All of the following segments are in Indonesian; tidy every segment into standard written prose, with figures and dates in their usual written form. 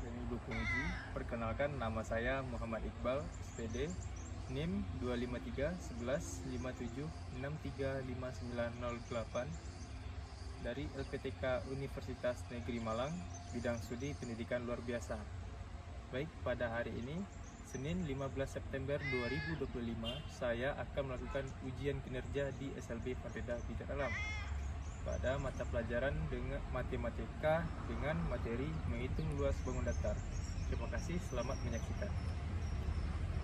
Ibu Penguji. Perkenalkan, nama saya Muhammad Iqbal, SPD, NIM 2531157635908 dari LPTK Universitas Negeri Malang, bidang studi pendidikan luar biasa. Baik, pada hari ini, Senin 15 September 2025, saya akan melakukan ujian kinerja di SLB Fatheda Bidang Alam pada mata pelajaran dengan matematika dengan materi menghitung luas bangun datar. Terima kasih, selamat menyaksikan.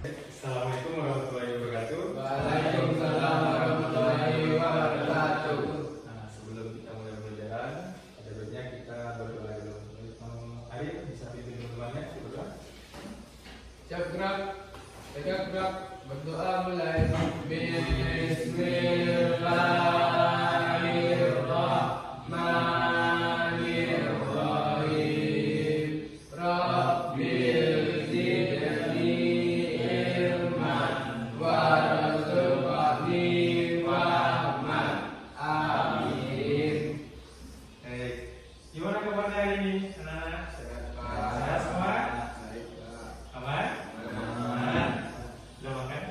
Assalamualaikum warahmatullahi wabarakatuh. Waalaikumsalam warahmatullahi wabarakatuh. Nah, sebelum kita mulai pelajaran, ada baiknya kita berdoa dulu. Arif bisa pimpin teman-temannya berdoa. Siap gerak, tegak gerak, berdoa mulai. Bismillahirrahmanirrahim. Rabbil zidni ilman warzuqni fahman. Amin. Gimana kabarnya hari ini, anak-anak? Sehat semua? Aman? Aman. Udah makan?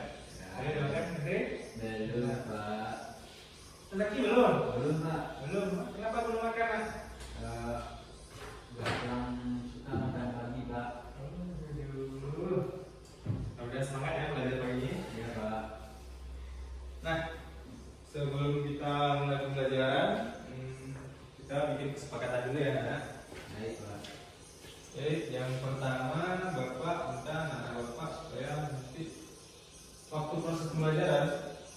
Udah makan, Andre? Belum, Pak. Lagi belum? Belum, Pak. Belum. Kenapa belum makan, Mas? Gak kurang suka makan pagi, Pak. Aduh. Udah semangat ya belajar pagi ini? Iya, Pak. Nah, sebelum kita mulai pembelajaran, kita bikin kesepakatan dulu ya, Nana. Baik, Pak. Jadi yang pertama, Bapak minta anak Bapak supaya nanti waktu proses pembelajaran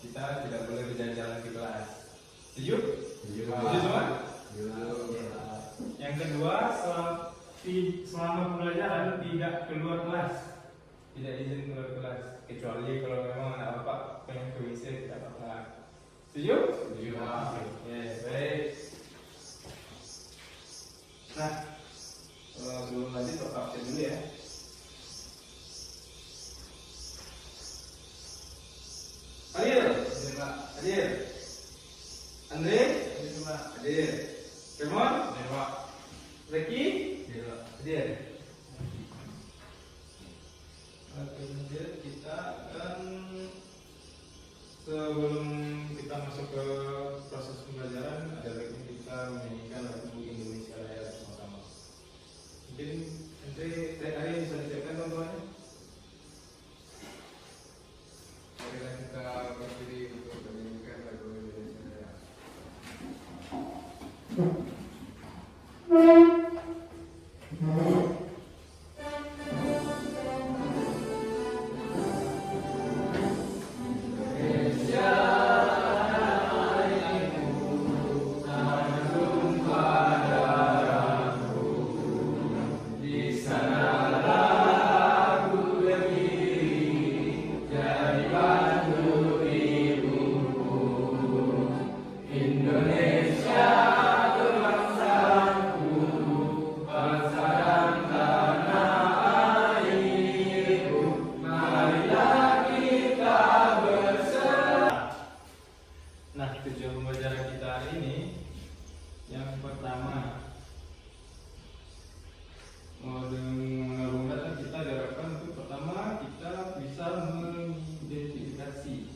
kita tidak boleh berjalan-jalan di kelas. Setuju? Setuju, Setuju semua? Iya, Pak. Yang kedua, selama pembelajaran tidak keluar kelas, tidak izin keluar kelas, kecuali kalau memang anak Bapak pengen ke WC tidak apa-apa. Setuju? Setuju, Pak. Ya, baik. Nah, sebelum lanjut Bapak absen dulu ya. Adil, Iya, Pak. Adil, Andre, Iya, Pak. Adil, Kemon, Iya, Pak. Reki, Iya, Pak. Adil. Oke, Adil, kita akan sebelum kita masuk ke proses pembelajaran, ada baiknya kita menyanyikan lagu Indonesia Raya bersama-sama. Mungkin nanti hari bisa disiapkan teman-temannya. Marilah kita berdiri untuk menyanyikan lagu Indonesia Raya. Nah, tujuan pembelajaran kita hari ini yang pertama, dengan rundown kita diharapkan untuk pertama kita bisa mengidentifikasi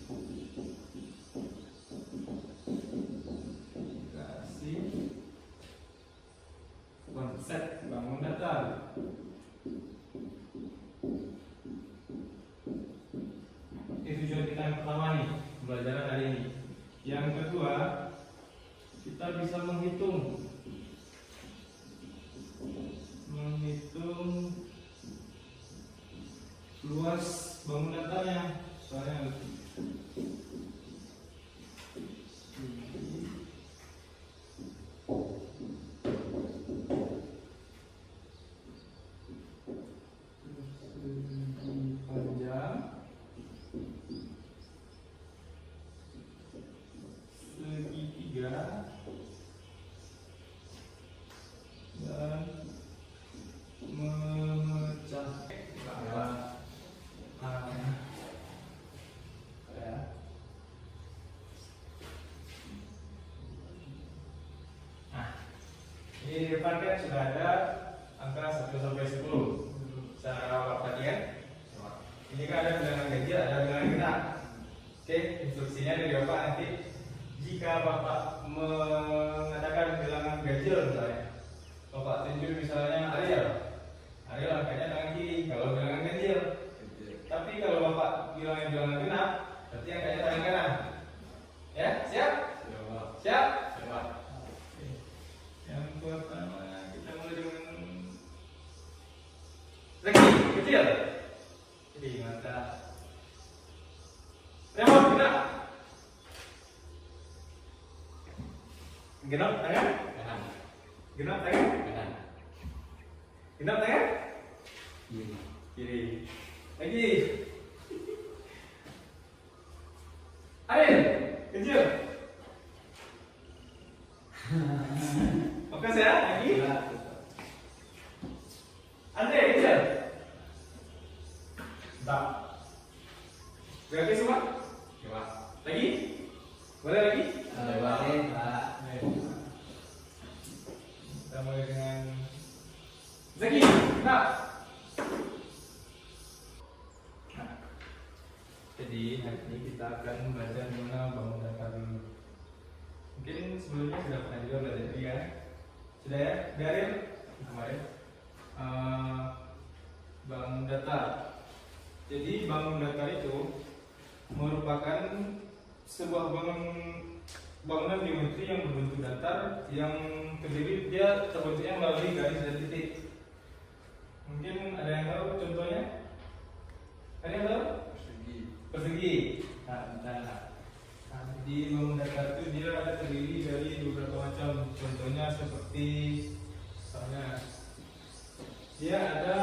konsep bangun datar. Itu tujuan kita yang pertama nih, pembelajaran hari ini. Yang kedua, kita bisa menghitung luas bangun datarnya. Soalnya panjang, segitiga, dan memecah. Di depan kan sudah ada angka 1 sampai 10. Ariel angkatnya tangan kiri kalau bilangan ganjil. Tapi kalau bapak bilangnya bilangan genap, berarti angkatnya tangan kanan. Ya, siap? Siap? Siap. Yang pertama kita mulai dengan Zaki, kecil. Jadi mata. Remote genap. Genap tangan. Genap tangan. Genap tangan. Kiri. Lagi. Ariel, kecil. Fokus ya, lagi. Andre, kecil. Tak. Berarti semua? Lagi? Boleh lagi? Kita mulai dengan Zaki, nah. Jadi hari ini kita akan belajar mengenal bangun datar dulu. Mungkin sebelumnya sudah pernah juga belajar tadi kan? Sudah ya? Dari kemarin bangun datar. Jadi bangun datar itu merupakan sebuah bangunan geometri yang berbentuk datar yang terdiri dia terbentuknya melalui garis dan titik. Mungkin ada yang tahu contohnya? Ada yang tahu? Persegi. Jadi bangun datar itu dia ada terdiri dari beberapa macam. Contohnya seperti misalnya dia ada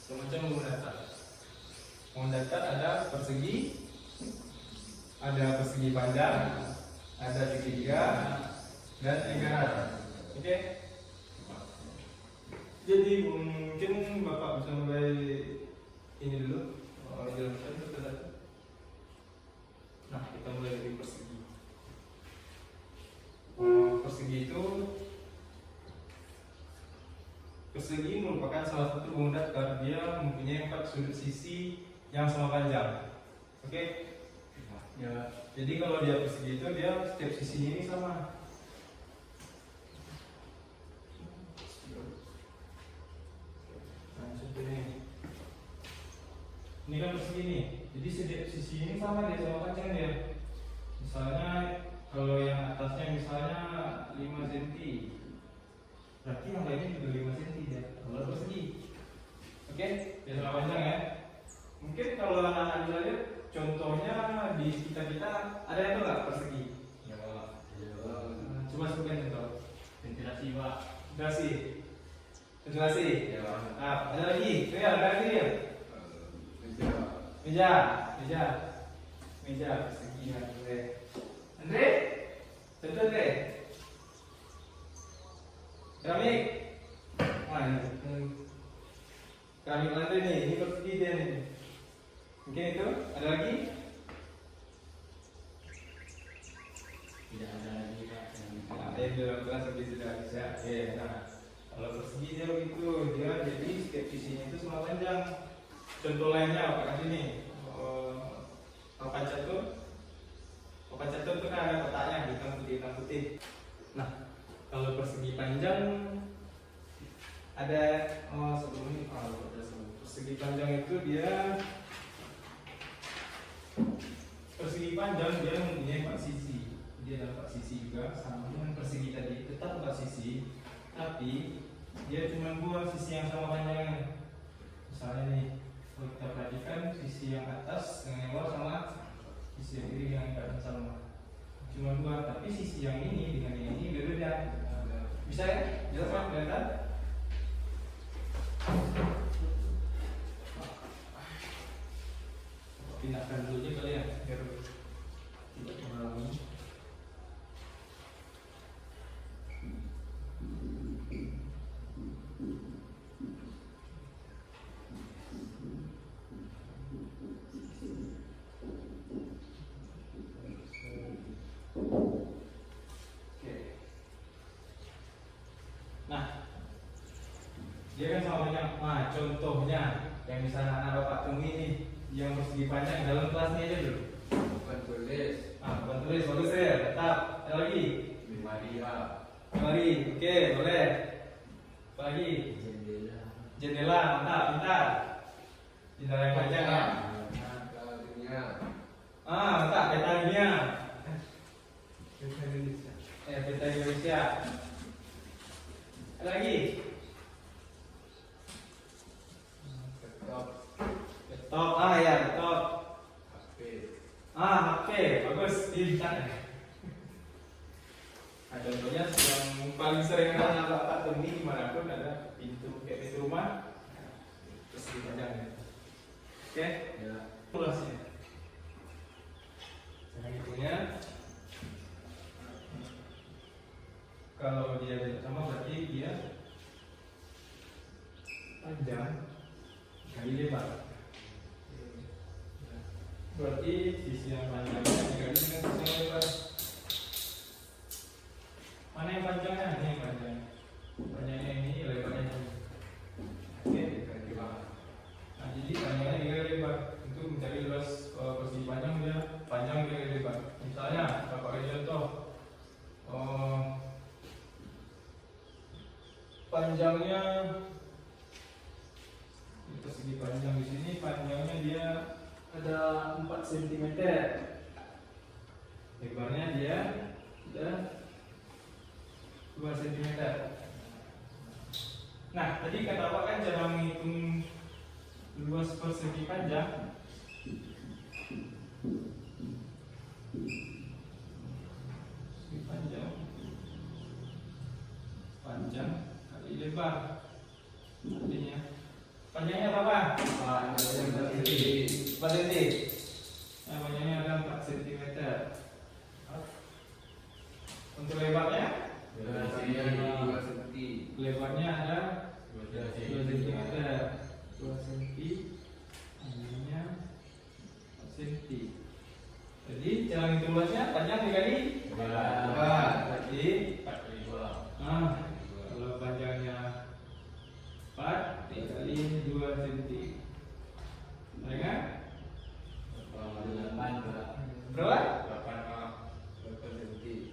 semacam bangun datar. Bangun datar ada persegi, ada persegi panjang, ada segitiga, dan lingkaran. Oke? Jadi mungkin bapak bisa mulai ini dulu. Nah, kita mulai dari persegi. Persegi merupakan salah satu bangun datar. Dia mempunyai 4 sudut sisi yang sama panjang. Oke? Ya. Jadi kalau dia persegi itu dia setiap sisinya ini sama. Nah, contohnya ini kan persegi nih. Jadi setiap sisi ini sama dia sama panjang dia. Misalnya kalau yang atasnya misalnya 5 cm, berarti yang lainnya juga 5 cm dia. Kalau persegi. Oke? Dia sama panjang ya. Mungkin kalau anak-anak bisa lihat contohnya di sekitar kita ada yang tahu nggak persegi? Ya. Coba sebutkan contoh. Ventilasi pak. Ventilasi. Ya. Nah, ada lagi. Real, ada lagi ya. Meja persegi Andre. Contoh Andre. Keramik. Keramik lantai nih, ini persegi dia nih. Mungkin itu, ada lagi? Tidak ada lagi Pak. Di dalam kelas lebih sudah bisa. Nah, kalau persegi dia begitu, dia jadi setiap sisinya itu sama panjang. Contoh lainnya apakah ini? Papan catur itu kan ada kotaknya hitam putih. Nah, kalau persegi panjang ada persegi panjang itu dia mempunyai 4 sisi. Dia ada 4 sisi juga sama dengan persegi tadi, tetap 4 sisi, tapi dia cuma 2 sisi yang sama panjangnya. Misalnya nih, kalau kita perhatikan sisi yang atas dengan yang bawah sama, sisi yang kiri dengan yang sama. Cuma 2, tapi sisi yang ini dengan yang ini berbeda. Bisa ya? Jelas Pak? Kelihatan? Pindahkan dulu aja kali ya, biar tidak mengalami. Nah, dia kan sama banyak. Nah, contohnya yang misalnya anak bapak temui ini, yang persegi panjang dalam kelas ini aja dulu. Bukan tulis. Bukan tulis, bagus ya, tetap. Ada lagi? Lemari. Oke, boleh. Apa lagi? Jendela. Jendela, mantap, pintar. Jendela yang panjang ya. Dunia. Mantap, peta dunia. Peta Indonesia. Ada lagi? Laptop. Laptop, ya laptop. HP. HP, bagus, pintar. Nah, contohnya yang paling sering ada bapak temui dimanapun ada pintu, kayak pintu rumah, terus dipajang. Oke, Ya. luasnya. Cara hitungnya, kalau dia sama berarti dia panjang kali lebar. Berarti sisi yang panjangnya dikali dengan sisi yang lebar. Mana yang panjangnya? Ini yang panjang. Panjangnya ini, lebarnya ini. Oke, dikali lebar. Nah, jadi panjangnya dikali lebar. Untuk mencari luas persegi panjang dia panjang dikali lebar. Misalnya, kita pakai contoh. Panjangnya persegi panjang di sini panjangnya dia ada 4 cm. Lebarnya dia ada 2 cm. Nah, tadi kata Pak kan cara menghitung luas persegi panjang. Persegi panjang kali lebar. Artinya panjangnya berapa? 4 cm. Panjangnya ada 4 cm. Untuk lebarnya? Lebarnya ada 2 cm. 2 cm. Panjangnya 4 cm. Jadi cara hitung luasnya panjang dikali 2. Berarti 4 kalau panjangnya 4 dikali 2 cm. Ada kan? Berapa?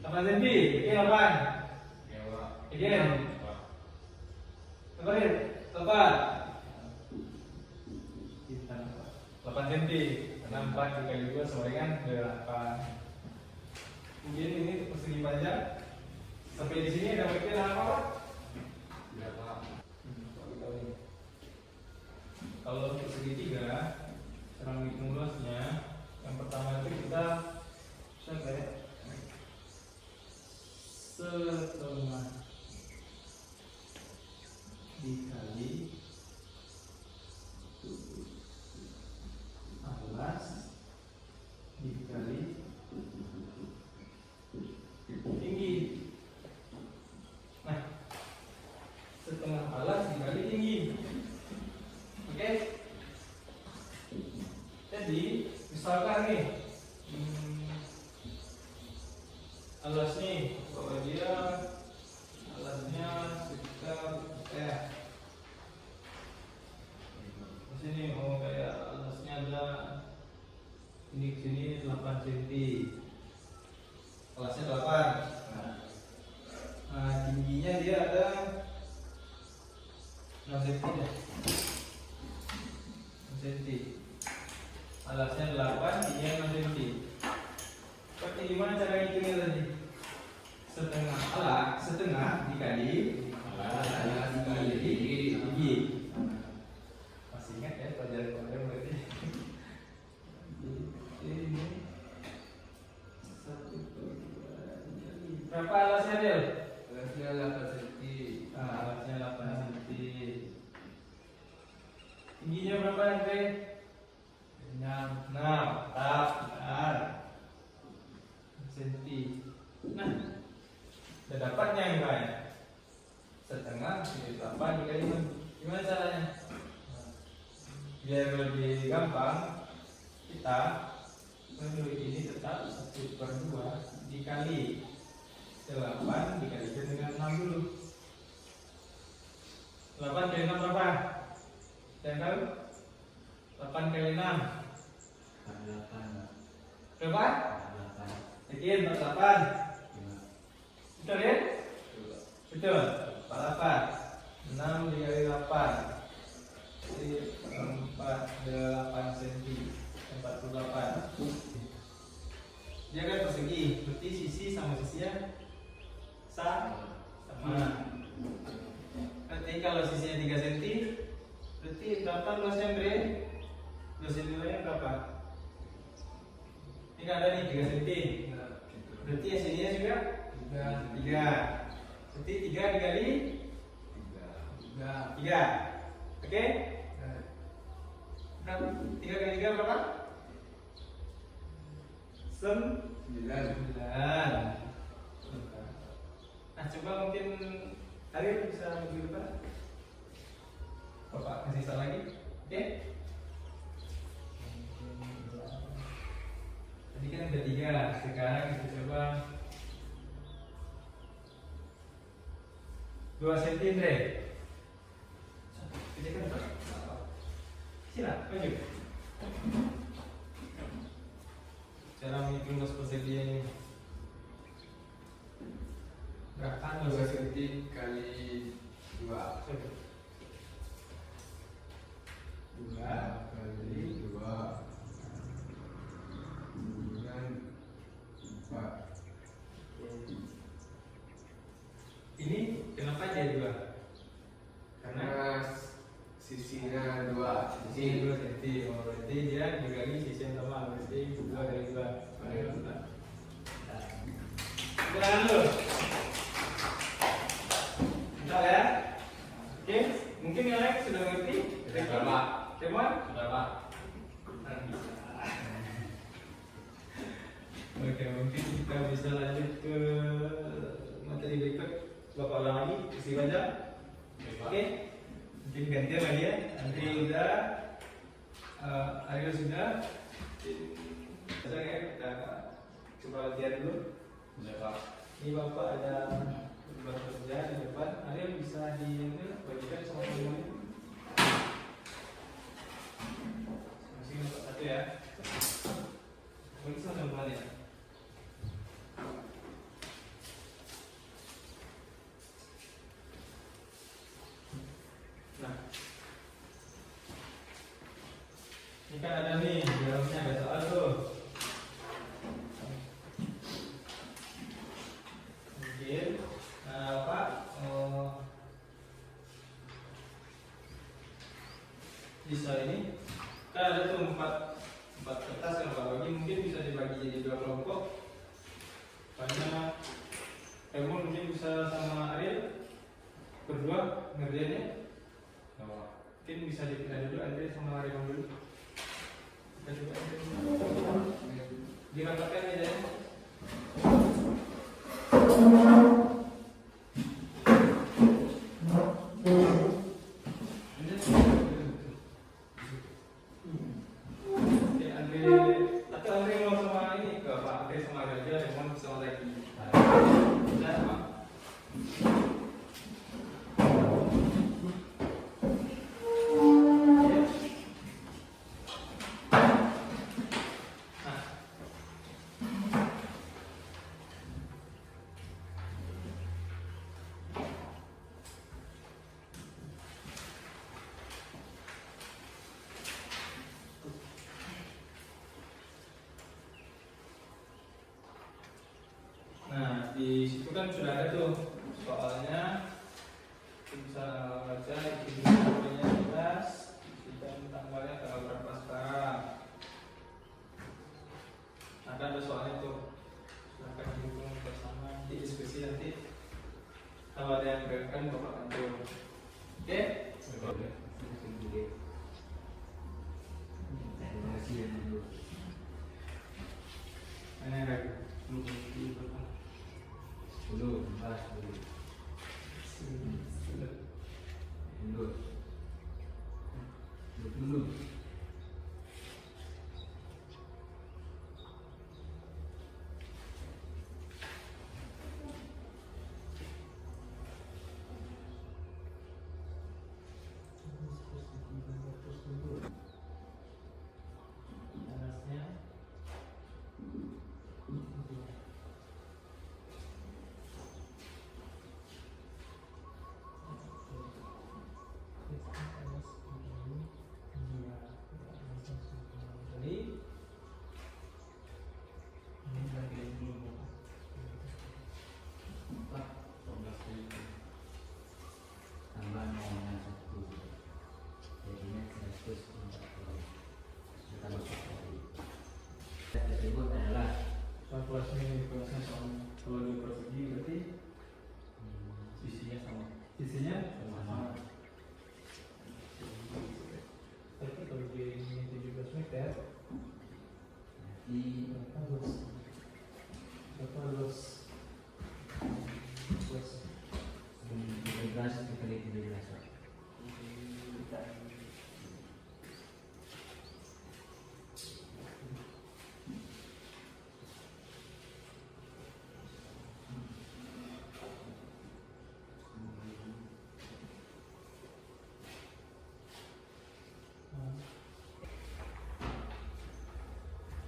8 cm. Oke, 8. Again. Lebarin. 8. 8 cm. Karena 4 dikali 2 sama dengan 8. Kemudian ini persegi panjang. Sampai di sini ada waktu apa? Kalau untuk segitiga, cara menghitung luasnya, yang pertama itu kita kayak setengah dikali alas dikali tinggi. Nah, setengah alas dikali tinggi. Oke. Jadi, misalkan nih alas nih, kalau dia alasnya sekitar di sini kayak alasnya ada ini ke sini 8 cm. Alasnya 8. Nah, tingginya dia ada 6 cm ya. 6 cm. Alasnya 8, tingginya 6 cm. Berarti gimana cara ngitungnya tadi? Setengah dikali alas dikali tinggi. Masih ingat ya pelajaran kemarin berarti? Ini 1, 2, 3. Berapa alasnya Del? Alasnya 8 cm. Alasnya 8 cm. Tingginya berapa Andre? 6. Benar. Cm. Nah, udah dapatnya yang lain. Setengah dikali 8 dikali 6. Gimana caranya? Biar lebih gampang, kita menurut ini tetap 1/2 dikali 8 dikalikan dengan 6 dulu. 8 kali 6 berapa? Yang tahu? 8 kali 6 berapa? Yakin 48? Betul ya? Betul. 48. 6 dikali 8 jadi 48 cm 48. Dia kan persegi, berarti sisi sama sisinya sama. Berarti kalau sisinya 3 cm, berarti berapa luasnya Bre? Luas nilainya berapa? Ini kan ada nih 3 cm. Berarti yang sininya juga 3. Berarti 3 dikali 3. Oke? Berapa? 3 kali 3 berapa? 9. Nah, coba mungkin Ariel bisa maju depan. Bapak kasih sisa lagi. Oke? Tadi kan ada 3. Sekarang kita coba 2 cm. Ini kan berapa? Sini, maju. Cara menghitung luas persegi ini berapa? 2 cm kali 2 Coba. 2 kali 2 dengan 4. Ini kenapa jadi 2? Karena Karena sisinya 2 sisi 2 cm. Oh, berarti dia dikali sisi yang sama. Berarti 2 kali 2. Jangan dulu. Bentar ya. Oke, mungkin yang lain sudah mengerti? Sudah, Pak. Temuan? Sudah, Pak. Oke, mungkin kita bisa lanjut ke materi berikut. Bapak ulang lagi, isi baca. Oke, mungkin gantian lagi ya. Nanti udah, Ariel sudah. Bisa ya, kita coba latihan dulu. Sudah, Pak. Ini Bapak ada beberapa kerjaan di depan. Ariel bisa bagikan sama teman-teman. Masih dapat satu ya. Bagi sama teman-teman ya. Nah, ini kan ada nih, di dalamnya ada soal tuh. Mungkin, Pak, di soal ini kan ada tuh empat kertas yang Pak bagi, mungkin bisa dibagi jadi 2 kelompok. Karena Emon mungkin bisa sama Ariel berdua ngerjainnya. Mungkin bisa dipindah dulu Andre sama Ariel dulu. Kita coba dirapatkan aja ya. Oke, Andre atau Andre mau sama ini ke Pak Andre sama Ariel aja, Emon sama lagi. Bisa Pak? Nah, di situ kan sudah ada tuh soalnya. Kita bisa baca isi bukunya jelas, dan tanggalnya tanggal berapa sekarang. Ada soalnya tuh. Silakan dihitung bersama di diskusi nanti. Kalau ada yang berkenan Bapak bantu. Oke? Mana yang lagi? Dulu, bahas dulu. Dulu.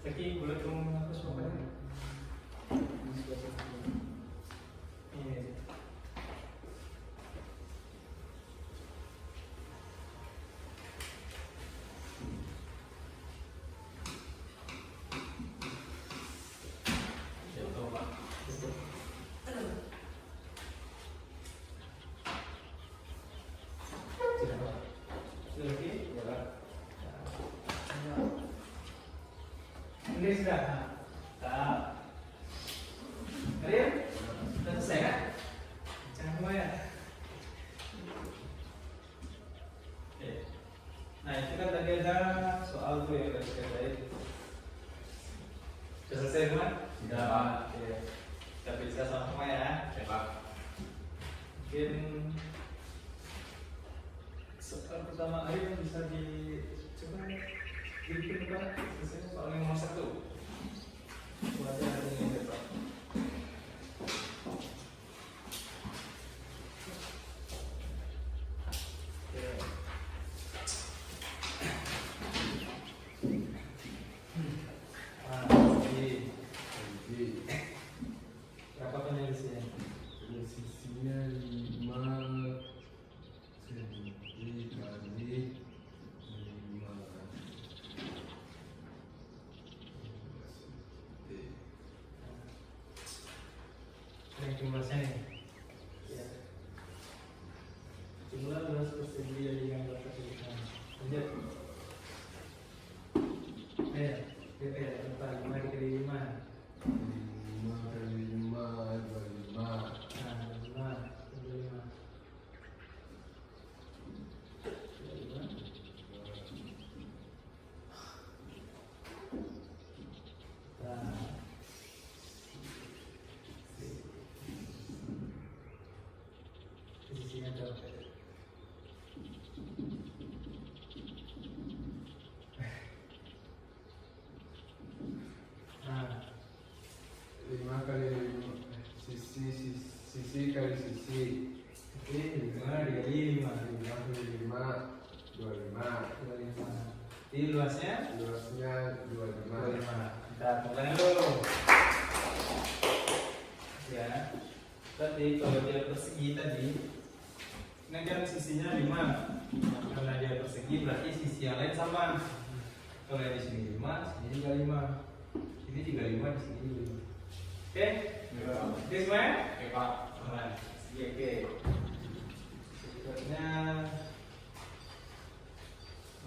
Jadi boleh kamu apa semuanya? Ini. Ya, tahu Pak. Sudah Pak. Sudah lagi? Ya Pak. Ini sudah. Tak. Ariel, sudah selesai kan? Jangan lupa ya. Oke. Nah itu kan tadi ada soal tuh yang tadi saya tanya. Sudah selesai semua? Sudah, Pak. Oke. Kita bisa sama ya. Ya, Pak. Mungkin soal pertama Ariel bisa dicoba bikin Pak. Selesai soal nomor 1. Wajah hari ini ya, Pak. Jadi, Berapa penyelesaian? posisinya 5 senti kali 5. Yang jumlahnya nih. Ya. Jumlah 12% dari yang berkaitan. Lanjut. PP berapa? 5 dikali 5. 5 kali 5 25. Nah, 5 kali 5. Posisinya jauh. Nah, 5 kali 5. Sisi kali sisi. oke, 5 dikali 5. 5 kali 5 25. 25. Jadi luasnya Luasnya 25. 25. Kita mulai dulu. Ya. Tadi kalau dia persegi tadi, ini kan sisinya 5. Karena dia persegi berarti sisi yang lain sama. Kalau yang di sini 5, sini juga 5. Ini juga 5, di sini juga 5. Oke? Oke semuanya? Oke, Pak. Alright. Oke. Berikutnya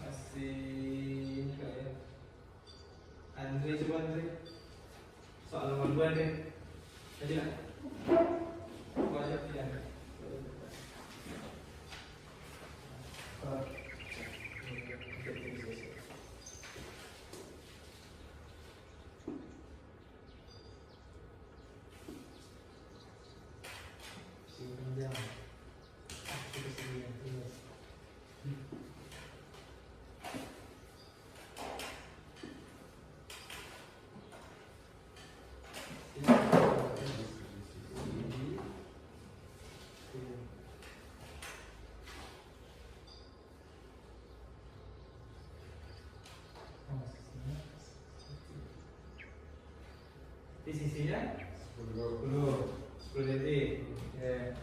masih kayak Andre, coba Andre. Soal nomor 2 Andre. Tadi lah. Coba aja ya. Di sisinya 10. 10 detik. Ya.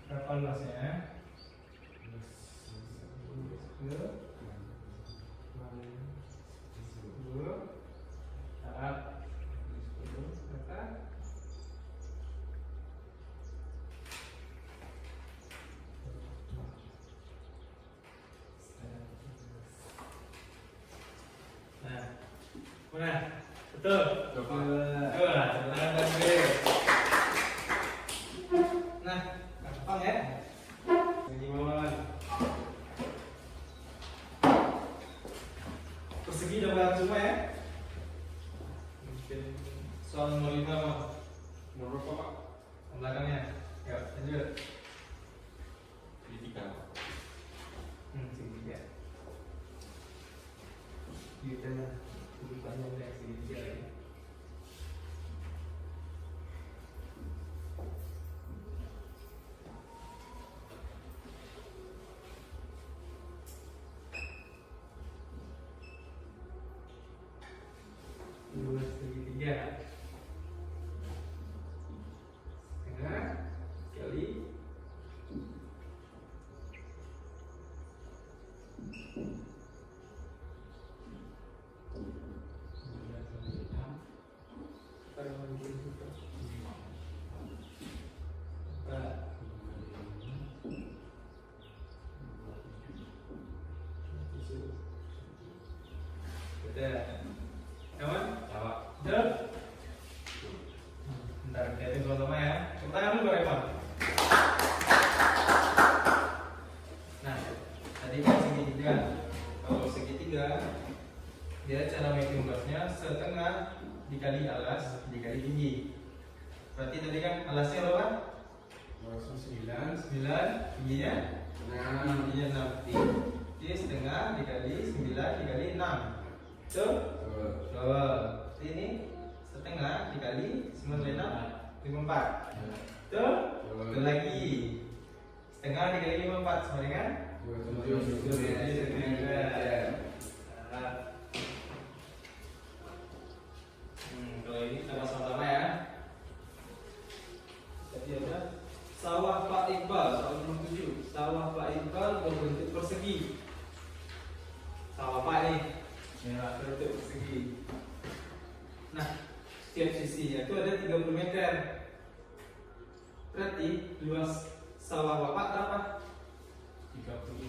Berapa luasnya? 10. 10. Harap 10 berapa? Nah, mana? Betul. Betul. Betul. Sebenarnya dan B. Nah, gampang ya. Gimana? Persegi udah paham semua ya? Mungkin soal nomor 5 Bang. Nomor berapa, Pak? Yang belakangnya. Ya, lanjut. Segitiga. Segitiga. Kita lebih panjang dari segitiga lagi. Dua segitiga. Setengah kali betul. Kawan? Betul? Bentar, kita hitung sama-sama ya. Tepuk tangan dulu, Pak Evan. Nah, tadi kan segitiga. Kalau segitiga, dia cara menghitung beratnya setengah dikali alas dikali tinggi. Berarti tadi kan alasnya berapa? 9. 9, tingginya? Nah, Tingginya 6. Jadi setengah dikali 9 dikali 6. Betul? Betul. Ini setengah dikali 9 kali 6, 54. Betul? Betul lagi. Setengah dikali 54 sama dengan? 27. Kalau ini kita sama-sama ya. Jadi ada sawah Pak Iqbal, soal nomor 7. Sawah Pak Iqbal berbentuk persegi. Sawah Pak nih, ya, berbentuk persegi. Nah, setiap sisinya itu ada 30 meter. Berarti luas sawah Bapak berapa? 30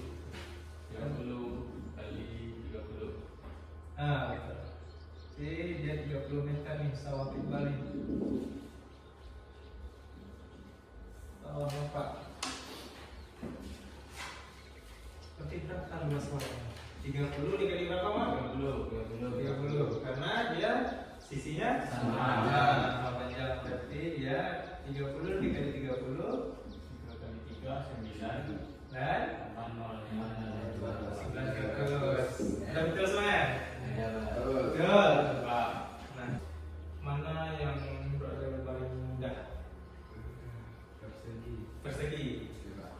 kali 30. Ah, betul. Jadi dia 30 meter nih sawah Iqbal nih. Sawah Bapak. Berarti berapa luas sawahnya? 30 dikali berapa, Mak? 30. Karena dia sisinya Sama. sama panjang. Berarti dia 30 dikali 30 kali 3 9 dan 900. Udah betul semuanya? Betul. Pak. Nah, mana yang berada paling mudah? Persegi.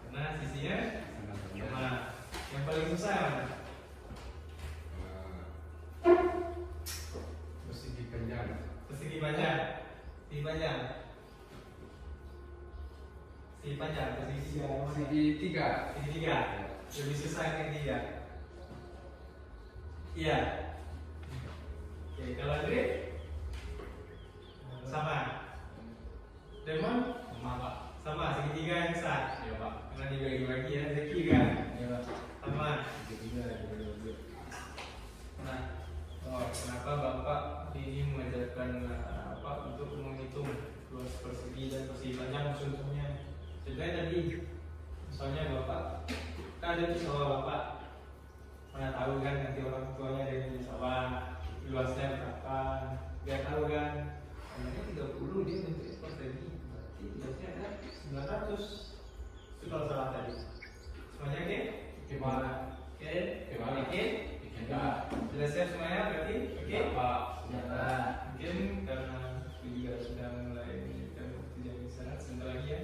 Karena sisinya sama. Yang paling susah yang mana? persegi panjang. Persegi panjang. Segi panjang. Segi panjang. Persegi tiga. Yang mana? Segitiga. Segi tiga. Lebih susah yang ketiga. Iya. Oke, kalau Andre sama. Demon sama Pak. sama segitiga yang besar. Iya Pak. Karena dibagi-bagi ya rezeki kan. Iya Pak. Sama. Ketiga Nah, kenapa Bapak ini mengajarkan apa untuk menghitung luas persegi dan persegi panjang contohnya? Contohnya tadi, misalnya Bapak kan ada di sawah Bapak, mana tahu kan nanti orang tuanya ada yang di sawah, luasnya berapa, biar tahu kan. Namanya 30 dia bentuk persegi, berarti luasnya ada 900. Itu kalau salah tadi. Semuanya oke? Oke Pak. Oke, Pak. oke. Pak. Sudah siap semuanya berarti? Oke? Pak. Nah, mungkin karena juga sudah mulai tidak bisa sebentar lagi ya.